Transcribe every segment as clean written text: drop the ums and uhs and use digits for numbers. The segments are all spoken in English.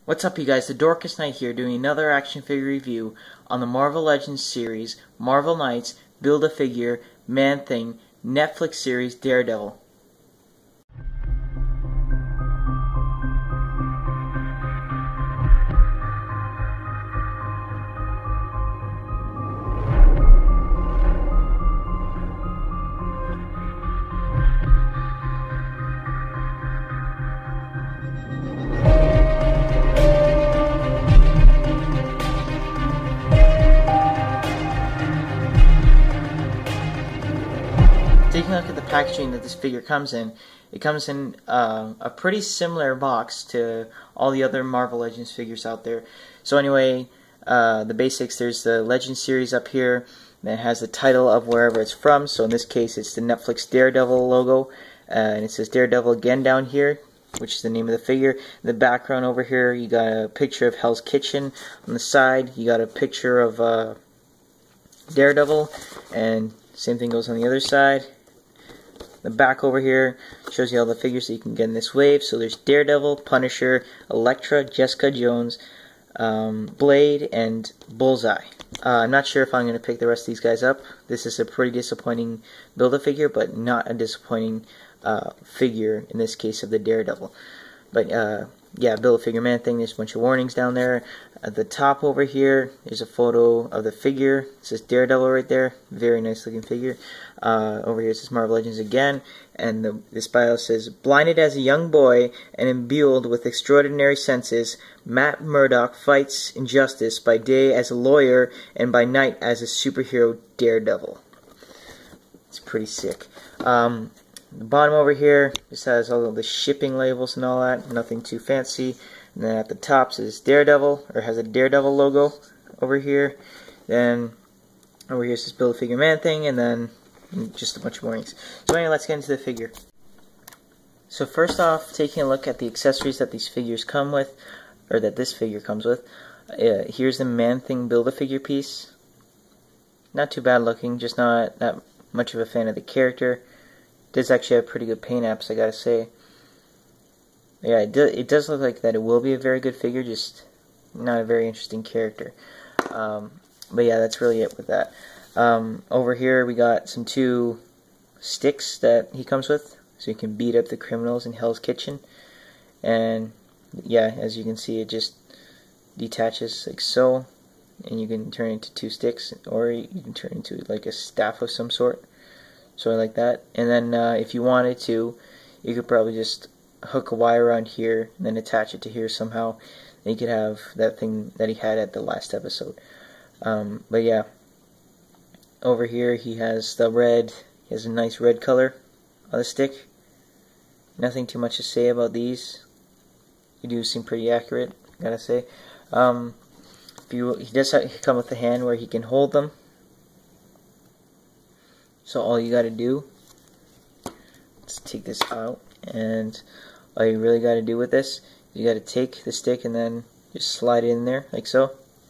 What's up, you guys? The Dorcas Knight here, doing another action figure review on the Marvel Legends series, Marvel Knights, Build-A-Figure, Man-Thing, Netflix series, Daredevil. Taking a look at the packaging that this figure comes in, it comes in a pretty similar box to all the other Marvel Legends figures out there. So anyway, the basics, there's the Legends series up here, and it has the title of wherever it's from. So in this case, it's the Netflix Daredevil logo, and it says Daredevil again down here, which is the name of the figure. In the background over here, you got a picture of Hell's Kitchen. On the side, you got a picture of Daredevil, and same thing goes on the other side. The back over here shows you all the figures that you can get in this wave. So there's Daredevil, Punisher, Elektra, Jessica Jones, Blade, and Bullseye. I'm not sure if I'm going to pick the rest of these guys up. This is a pretty disappointing Build-A-Figure, but not a disappointing figure in this case of the Daredevil. But yeah, Build-A-Figure Man-Thing, there's a bunch of warnings down there. At the top over here, there's a photo of the figure. It says Daredevil right there. Very nice looking figure. Over here it says Marvel Legends again. And this bio says, blinded as a young boy and imbued with extraordinary senses, Matt Murdock fights injustice by day as a lawyer and by night as a superhero Daredevil. It's pretty sick. The bottom over here just has all of the shipping labels and all that, nothing too fancy. And then at the top says Daredevil, or has a Daredevil logo over here. Then over here says Build-A-Figure Man-Thing, and then just a bunch of warnings. So anyway, let's get into the figure. So first off, taking a look at the accessories that these figures come with, or that this figure comes with. Here's the Man-Thing Build-A-Figure piece. Not too bad looking, just not that much of a fan of the character. Does actually have pretty good paint apps, I gotta say. Yeah, it does look like that it will be a very good figure, just not a very interesting character. But yeah, that's really it with that. Over here we got two sticks that he comes with, so you can beat up the criminals in Hell's Kitchen. And yeah, as you can see, it just detaches like so, and you can turn it into two sticks, or you can turn it into like a staff of some sort. So I like that. And then if you wanted to, you could probably just hook a wire around here and then attach it to here somehow. And you could have that thing that he had at the last episode. But yeah, over here he has the red. He has a nice red color on the stick. Nothing too much to say about these. They do seem pretty accurate, gotta say. He does come with a hand where he can hold them. So all you gotta do, let's take this out, and all you really gotta do with this, you gotta take the stick and then just slide it in there, like so.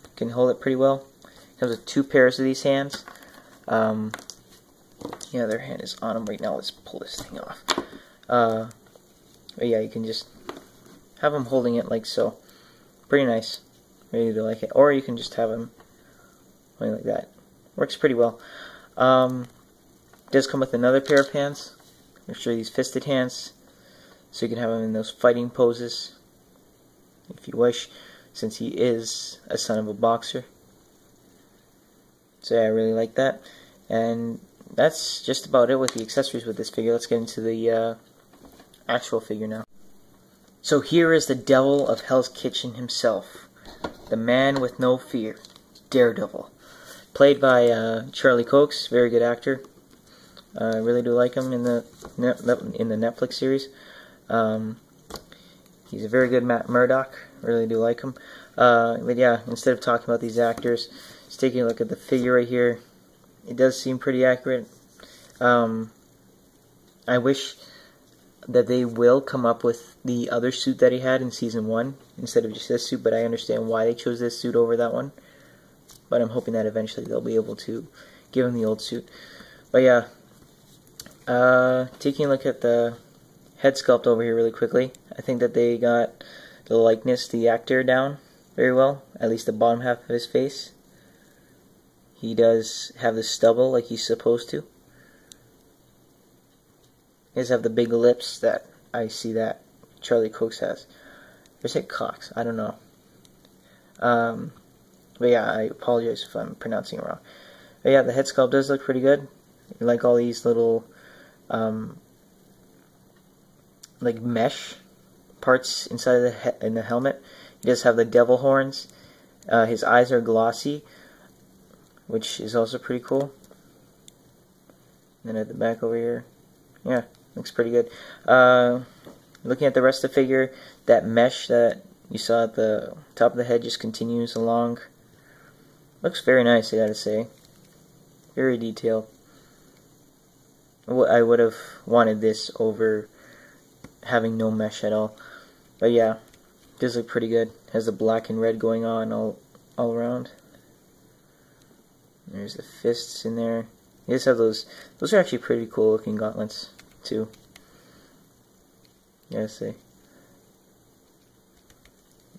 You can hold it pretty well. It comes with two pairs of these hands. Yeah, their hand is on them right now. Let's pull this thing off. But yeah, you can just have them holding it like so. Pretty nice. Really do like it. Or you can just have them like that. Works pretty well. It does come with another pair of hands. I'll show you these fisted hands, so you can have him in those fighting poses if you wish, since he is a son of a boxer. So yeah, I really like that. And that's just about it with the accessories with this figure. Let's get into the actual figure now. So here is the devil of Hell's Kitchen himself, the man with no fear, Daredevil, played by Charlie Cox, very good actor. I really do like him in the Netflix series. He's a very good Matt Murdock. I really do like him. But yeah, instead of talking about these actors, just taking a look at the figure right here. It does seem pretty accurate. I wish that they will come up with the other suit that he had in Season 1 instead of just this suit, but I understand why they chose this suit over that one. But I'm hoping that eventually they'll be able to give him the old suit. But yeah, taking a look at the head sculpt over here really quickly, I think that they got the likeness to the actor down very well, at least the bottom half of his face. He does have the stubble like he's supposed to. He does have the big lips that I see that Charlie Cox has. Or say Cox, I don't know. But yeah, I apologize if I'm pronouncing it wrong. But yeah, the head sculpt does look pretty good. I like all these little like mesh parts inside of the helmet. He does have the devil horns. His eyes are glossy, which is also pretty cool. And then at the back over here, yeah, looks pretty good. Looking at the rest of the figure, that mesh that you saw at the top of the head just continues along. Looks very nice, I gotta say. Very detailed. I would have wanted this over having no mesh at all. But yeah, it does look pretty good. Has the black and red going on all around. There's the fists in there. You just have those. Those are actually pretty cool looking gauntlets too. Gotta say.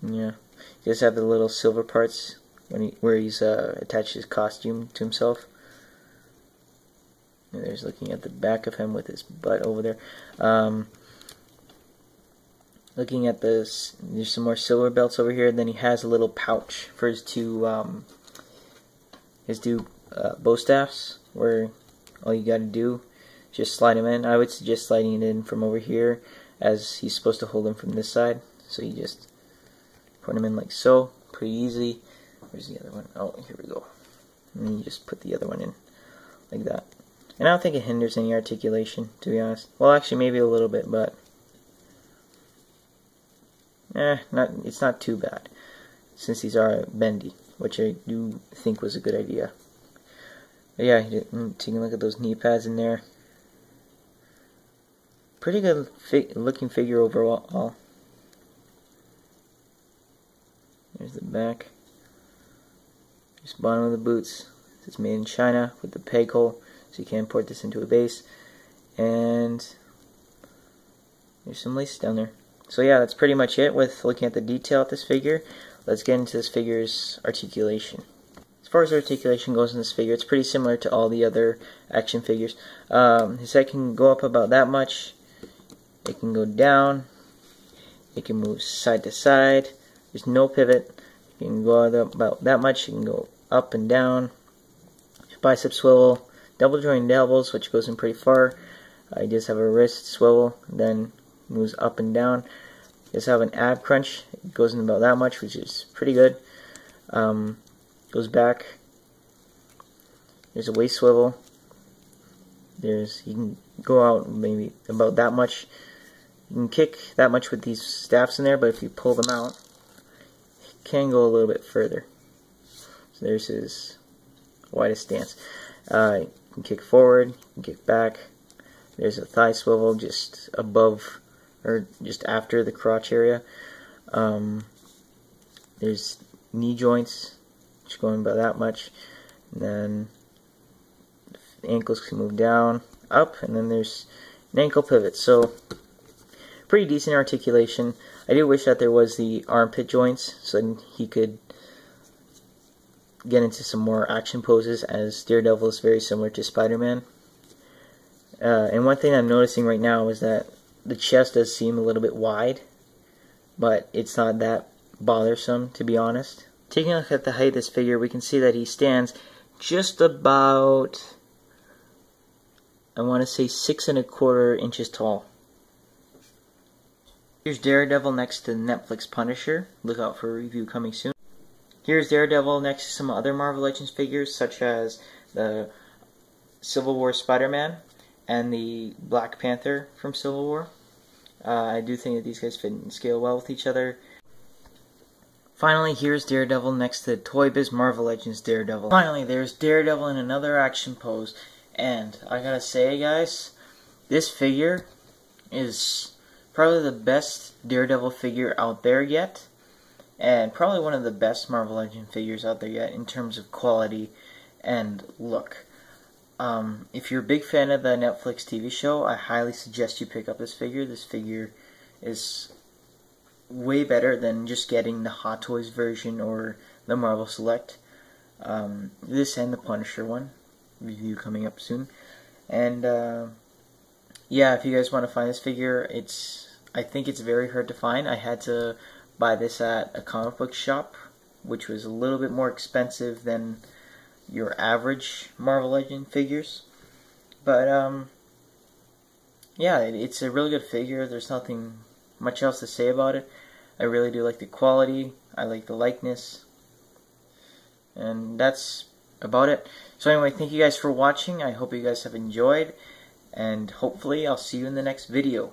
Yeah. You just have the little silver parts where he's attached his costume to himself. And there's looking at the back of him with his butt over there. Looking at this, there's some more silver belts over here. And then he has a little pouch for his two bow staffs, where all you gotta do is just slide them in. I would suggest sliding it in from over here, as he's supposed to hold them from this side. So you just put them in like so, pretty easy. Where's the other one? Oh, here we go. And then you just put the other one in like that. And I don't think it hinders any articulation, to be honest. Well, actually, maybe a little bit, but it's not too bad, since these are bendy, which I do think was a good idea. But yeah, taking a look at those knee pads in there. Pretty good looking figure overall. There's the back. There's the bottom of the boots. It's made in China with the peg hole, so you can import this into a base. And there's some lace down there. So yeah, that's pretty much it with looking at the detail of this figure. Let's get into this figure's articulation. As far as articulation goes in this figure, it's pretty similar to all the other action figures. His head can go up about that much. It can go down. It can move side to side. There's no pivot. You can go about that much. You can go up and down. Bicep swivel. Double jointed elbows, which goes in pretty far. He does have a wrist swivel, then moves up and down. He does have an ab crunch. It goes in about that much, which is pretty good. Goes back. There's a waist swivel. You can go out maybe about that much. You can kick that much with these staffs in there, but if you pull them out, it can go a little bit further. So there's his widest stance. You can kick forward, you can kick back. There's a thigh swivel just above or just after the crotch area. There's knee joints, which go in about that much. And then the ankles can move down, up, and then there's an ankle pivot. So pretty decent articulation. I do wish that there was the armpit joints so then he could get into some more action poses, as Daredevil is very similar to Spider-Man. And one thing I'm noticing right now is that the chest does seem a little bit wide, but it's not that bothersome, to be honest. Taking a look at the height of this figure, we can see that he stands just about, I want to say, 6¼ inches tall. Here's Daredevil next to Netflix Punisher. Look out for a review coming soon. Here's Daredevil next to some other Marvel Legends figures, such as the Civil War Spider-Man and the Black Panther from Civil War. I do think that these guys fit and scale well with each other. Finally, here's Daredevil next to Toy Biz Marvel Legends Daredevil. Finally, there's Daredevil in another action pose. And I gotta say, guys, this figure is probably the best Daredevil figure out there yet. And probably one of the best Marvel Legends figures out there yet in terms of quality and look. If you're a big fan of the Netflix TV show, I highly suggest you pick up this figure. This figure is way better than just getting the Hot Toys version or the Marvel Select. This and the Punisher one review coming up soon. And yeah, if you guys want to find this figure, I think it's very hard to find. I had to buy this at a comic book shop, which was a little bit more expensive than your average Marvel Legend figures. But yeah, it's a really good figure. There's nothing much else to say about it. I really do like the quality. I like the likeness. And that's about it. So anyway, thank you guys for watching. I hope you guys have enjoyed. And hopefully I'll see you in the next video.